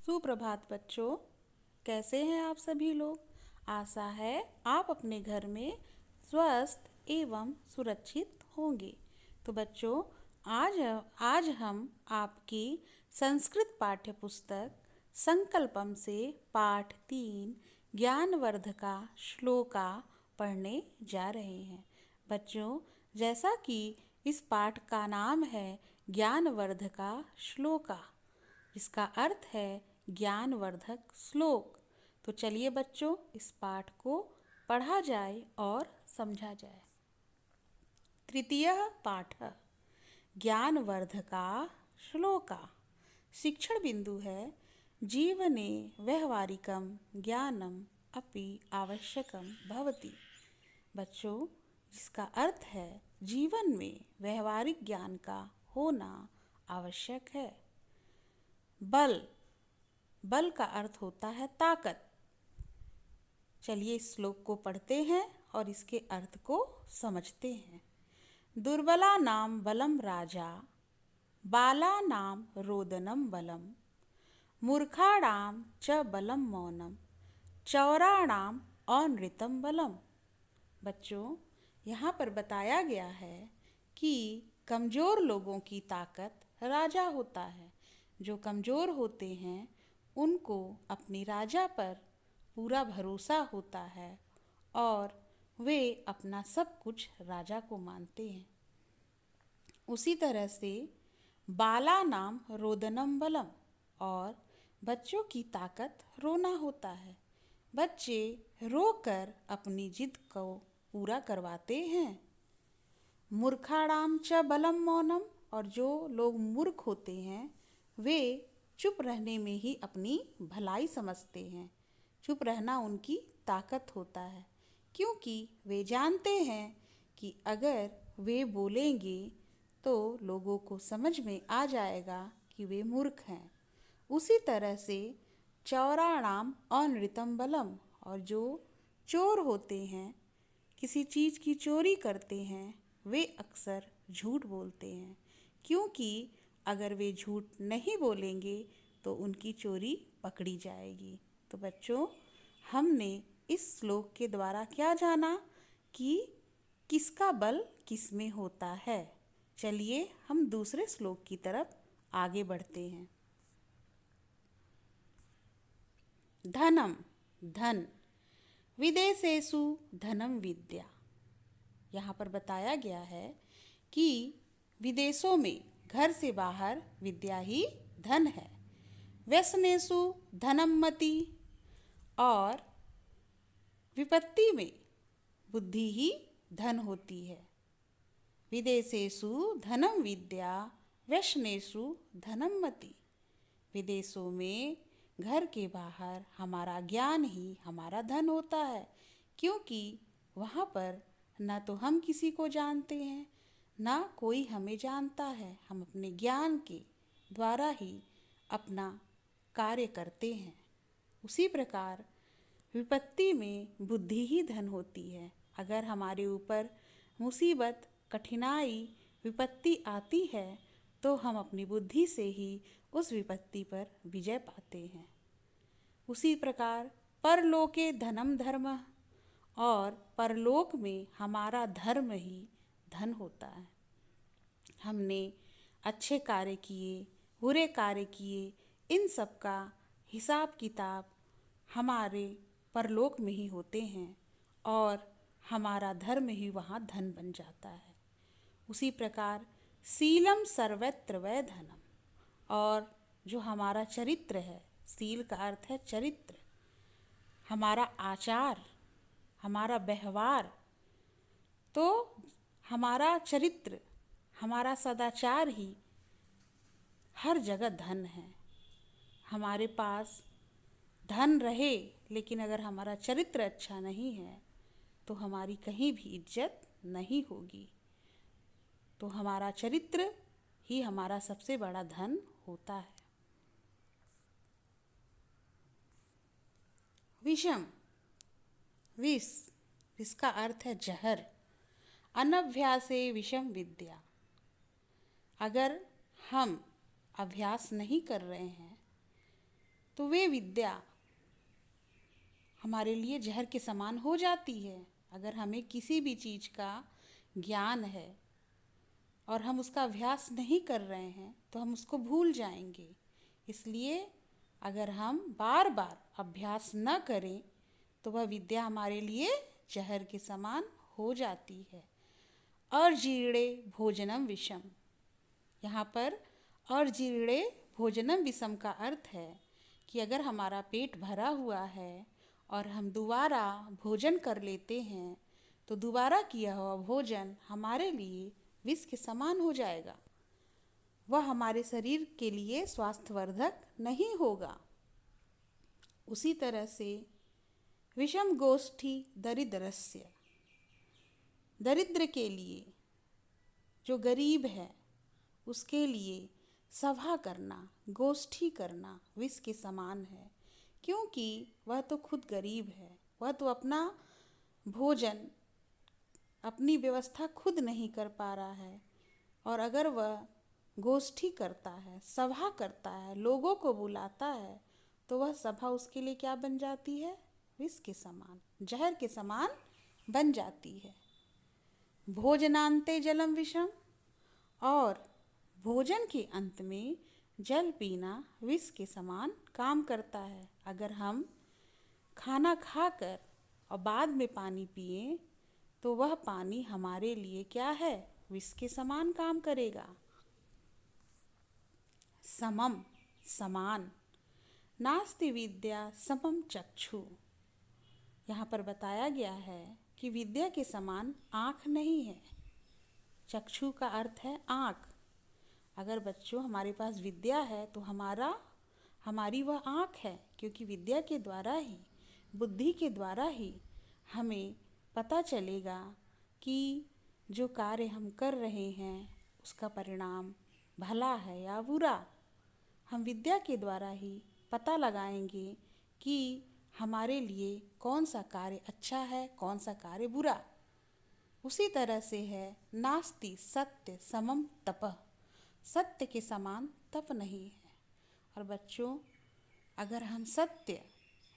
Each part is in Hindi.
सुप्रभात बच्चों, कैसे हैं आप सभी लोग। आशा है आप अपने घर में स्वस्थ एवं सुरक्षित होंगे। तो बच्चों, आज आज हम आपकी संस्कृत पाठ्य पुस्तक संकल्पम से पाठ 3 ज्ञानवर्धका श्लोका पढ़ने जा रहे हैं। बच्चों, जैसा कि इस पाठ का नाम है ज्ञानवर्धका श्लोका, इसका अर्थ है ज्ञानवर्धक श्लोक। तो चलिए बच्चों, इस पाठ को पढ़ा जाए और समझा जाए। तृतीयः पाठः ज्ञानवर्धका श्लोका। शिक्षण बिंदु है जीवने व्यवहारिकं ज्ञानम अपि आवश्यकं भवति। बच्चों, जिसका अर्थ है जीवन में व्यवहारिक ज्ञान का होना आवश्यक है। बल, बल का अर्थ होता है ताकत। चलिए इस श्लोक को पढ़ते हैं और इसके अर्थ को समझते हैं। दुर्बलानां बलं राजा, बालानां रोदनं बलम, मूर्खाणां च बलं मौनम, चौराणां अनृतं बलम। बच्चों, यहाँ पर बताया गया है कि कमज़ोर लोगों की ताकत राजा होता है। जो कमज़ोर होते हैं उनको अपने राजा पर पूरा भरोसा होता है और वे अपना सब कुछ राजा को मानते हैं। उसी तरह से बालानाम रोदनम बलम, और बच्चों की ताकत रोना होता है। बच्चे रोकर अपनी जिद को पूरा करवाते हैं। मूर्खाणाम च बलम मौनम, और जो लोग मूर्ख होते हैं वे चुप रहने में ही अपनी भलाई समझते हैं। चुप रहना उनकी ताकत होता है, क्योंकि वे जानते हैं कि अगर वे बोलेंगे तो लोगों को समझ में आ जाएगा कि वे मूर्ख हैं। उसी तरह से चौराणाम अनृतम बलम, और जो चोर होते हैं, किसी चीज़ की चोरी करते हैं, वे अक्सर झूठ बोलते हैं, क्योंकि अगर वे झूठ नहीं बोलेंगे तो उनकी चोरी पकड़ी जाएगी। तो बच्चों, हमने इस श्लोक के द्वारा क्या जाना कि किसका बल किस में होता है। चलिए हम दूसरे श्लोक की तरफ आगे बढ़ते हैं। धनम, धन, विदेशेषु धनम विद्या। यहाँ पर बताया गया है कि विदेशों में, घर से बाहर विद्या ही धन है। व्यसनेषु धनम मति, और विपत्ति में बुद्धि ही धन होती है। विदेशेषु धनम विद्या, व्यसनेषु धनम मति। विदेशों में, घर के बाहर हमारा ज्ञान ही हमारा धन होता है, क्योंकि वहाँ पर न तो हम किसी को जानते हैं, ना कोई हमें जानता है। हम अपने ज्ञान के द्वारा ही अपना कार्य करते हैं। उसी प्रकार विपत्ति में बुद्धि ही धन होती है। अगर हमारे ऊपर मुसीबत, कठिनाई, विपत्ति आती है तो हम अपनी बुद्धि से ही उस विपत्ति पर विजय पाते हैं। उसी प्रकार परलोके धनम धर्म, और परलोक में हमारा धर्म ही धन होता है। हमने अच्छे कार्य किए, बुरे कार्य किए, इन सब का हिसाब किताब हमारे परलोक में ही होते हैं, और हमारा धर्म ही वहाँ धन बन जाता है। उसी प्रकार सीलम सर्वत्र वै धनम, और जो हमारा चरित्र है, सील का अर्थ है चरित्र, हमारा आचार, हमारा व्यवहार, तो हमारा चरित्र, हमारा सदाचार ही हर जगह धन है। हमारे पास धन रहे लेकिन अगर हमारा चरित्र अच्छा नहीं है तो हमारी कहीं भी इज्जत नहीं होगी। तो हमारा चरित्र ही हमारा सबसे बड़ा धन होता है। विषम, विष, इसका अर्थ है जहर। अनभ्यासे विषम विद्या, अगर हम अभ्यास नहीं कर रहे हैं तो वे विद्या हमारे लिए जहर के समान हो जाती है। अगर हमें किसी भी चीज़ का ज्ञान है और हम उसका अभ्यास नहीं कर रहे हैं तो हम उसको भूल जाएंगे। इसलिए अगर हम बार बार अभ्यास न करें तो वह विद्या हमारे लिए जहर के समान हो जाती है। अर्जीर्णे भोजनम विषम। यहाँ पर अर्जीर्णे भोजनम विषम का अर्थ है कि अगर हमारा पेट भरा हुआ है और हम दोबारा भोजन कर लेते हैं तो दोबारा किया हुआ भोजन हमारे लिए विष के समान हो जाएगा। वह हमारे शरीर के लिए स्वास्थ्यवर्धक नहीं होगा। उसी तरह से विषम गोष्ठी दरिद्रस्य। दरिद्र के लिए, जो गरीब है, उसके लिए सभा करना, गोष्ठी करना विष के समान है, क्योंकि वह तो खुद गरीब है। वह तो अपना भोजन, अपनी व्यवस्था खुद नहीं कर पा रहा है, और अगर वह गोष्ठी करता है, सभा करता है, लोगों को बुलाता है, तो वह सभा उसके लिए क्या बन जाती है? विष के समान, जहर के समान बन जाती है। भोजनांते जलम विषम। और भोजन के अंत में जल पीना विष के समान काम करता है। अगर हम खाना खाकर और बाद में पानी पिए तो वह पानी हमारे लिए क्या है? विष के समान काम करेगा। समम, समान। नास्ति विद्या समम चक्षु। यहाँ पर बताया गया है कि विद्या के समान आँख नहीं है। चक्षु का अर्थ है आँख। अगर बच्चों हमारे पास विद्या है तो हमारी वह आँख है, क्योंकि विद्या के द्वारा ही, बुद्धि के द्वारा ही हमें पता चलेगा कि जो कार्य हम कर रहे हैं उसका परिणाम भला है या बुरा। हम विद्या के द्वारा ही पता लगाएंगे कि हमारे लिए कौन सा कार्य अच्छा है, कौन सा कार्य बुरा। उसी तरह से है नास्ति सत्य समम तपः। सत्य के समान तप नहीं है। और बच्चों, अगर हम सत्य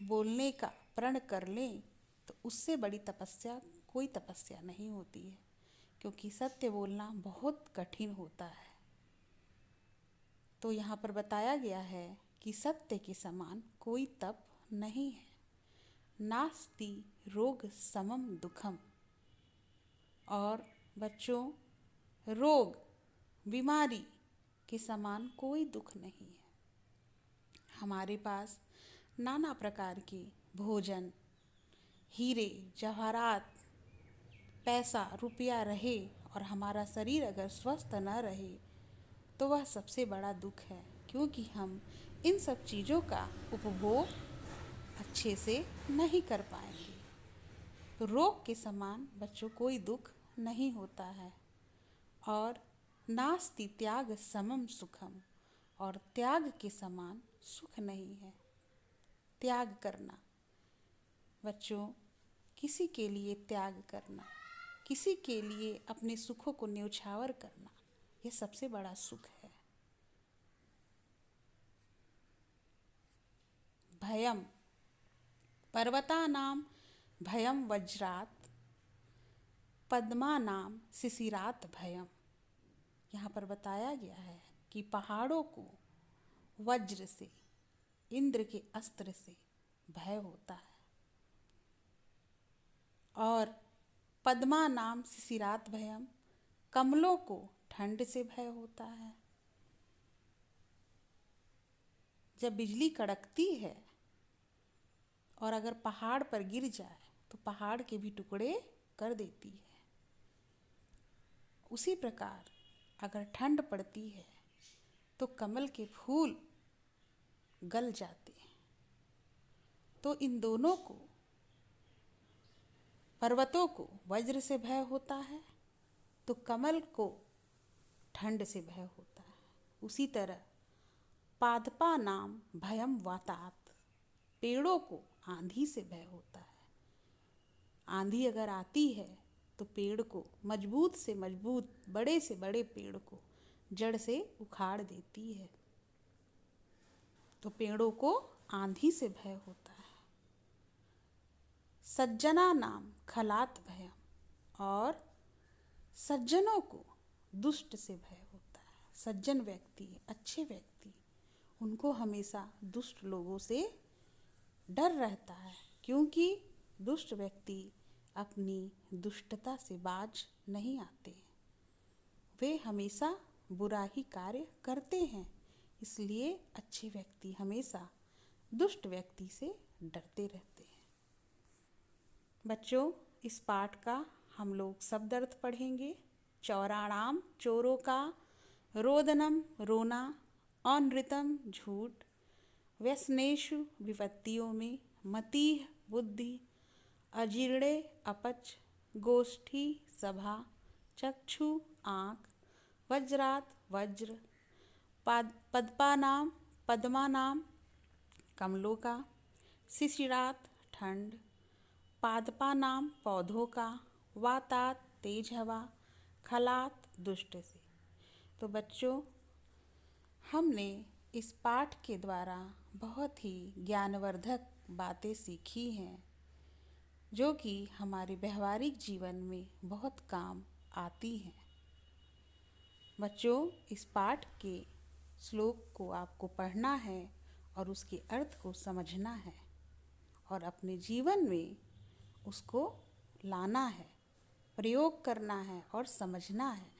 बोलने का प्रण कर लें तो उससे बड़ी तपस्या कोई तपस्या नहीं होती है, क्योंकि सत्य बोलना बहुत कठिन होता है। तो यहाँ पर बताया गया है कि सत्य के समान कोई तप नहीं है। नास्ति रोग समम दुखम। और बच्चों, रोग, बीमारी के समान कोई दुख नहीं है। हमारे पास नाना प्रकार के भोजन, हीरे जवाहरात, पैसा रुपया रहे और हमारा शरीर अगर स्वस्थ न रहे तो वह सबसे बड़ा दुख है, क्योंकि हम इन सब चीज़ों का उपभोग अच्छे से नहीं कर पाएंगे। तो रोग के समान बच्चों कोई दुख नहीं होता है। और नास्ति त्याग समम सुखम। और त्याग के समान सुख नहीं है। त्याग करना बच्चों, किसी के लिए त्याग करना, किसी के लिए अपने सुखों को न्यौछावर करना, यह सबसे बड़ा सुख है। भयम, पर्वतानाम भयम वज्रात, पद्मानाम शिशिरात भयम। यहाँ पर बताया गया है कि पहाड़ों को वज्र से, इंद्र के अस्त्र से भय होता है, और पद्मा नाम शिशिरात भयम, कमलों को ठंड से भय होता है। जब बिजली कड़कती है और अगर पहाड़ पर गिर जाए तो पहाड़ के भी टुकड़े कर देती है। उसी प्रकार अगर ठंड पड़ती है तो कमल के फूल गल जाते हैं। तो इन दोनों को, पर्वतों को वज्र से भय होता है तो कमल को ठंड से भय होता है। उसी तरह पादपा नाम भयम वातात, पेड़ों को आंधी से भय होता है। आंधी अगर आती है तो पेड़ को, मजबूत से मजबूत, बड़े से बड़े पेड़ को जड़ से उखाड़ देती है। तो पेड़ों को आंधी से भय होता है। सज्जना नाम खलात भयम, और सज्जनों को दुष्ट से भय होता है। सज्जन व्यक्ति, अच्छे व्यक्ति, उनको हमेशा दुष्ट लोगों से डर रहता है, क्योंकि दुष्ट व्यक्ति अपनी दुष्टता से बाज नहीं आते। वे हमेशा बुरा ही कार्य करते हैं, इसलिए अच्छे व्यक्ति हमेशा दुष्ट व्यक्ति से डरते रहते हैं। बच्चों, इस पाठ का हम लोग शब्द अर्थ पढ़ेंगे। चौराणाम चोरों का, रोदनम रोना, अनृतम झूठ, व्यसनेषु विपत्तियों में, मतीह बुद्धि, अजीर्णे अपच, गोष्ठी सभा, चक्षु आँख, वज्रात वज्र, पद्मानाम पद्मानाम कमलों का, शिशिरात ठंड, पादपानाम पौधों का, वातात तेज हवा, खलात दुष्ट से। तो बच्चों, हमने इस पाठ के द्वारा बहुत ही ज्ञानवर्धक बातें सीखी हैं, जो कि हमारे व्यवहारिक जीवन में बहुत काम आती हैं। बच्चों, इस पाठ के श्लोक को आपको पढ़ना है और उसके अर्थ को समझना है और अपने जीवन में उसको लाना है, प्रयोग करना है और समझना है।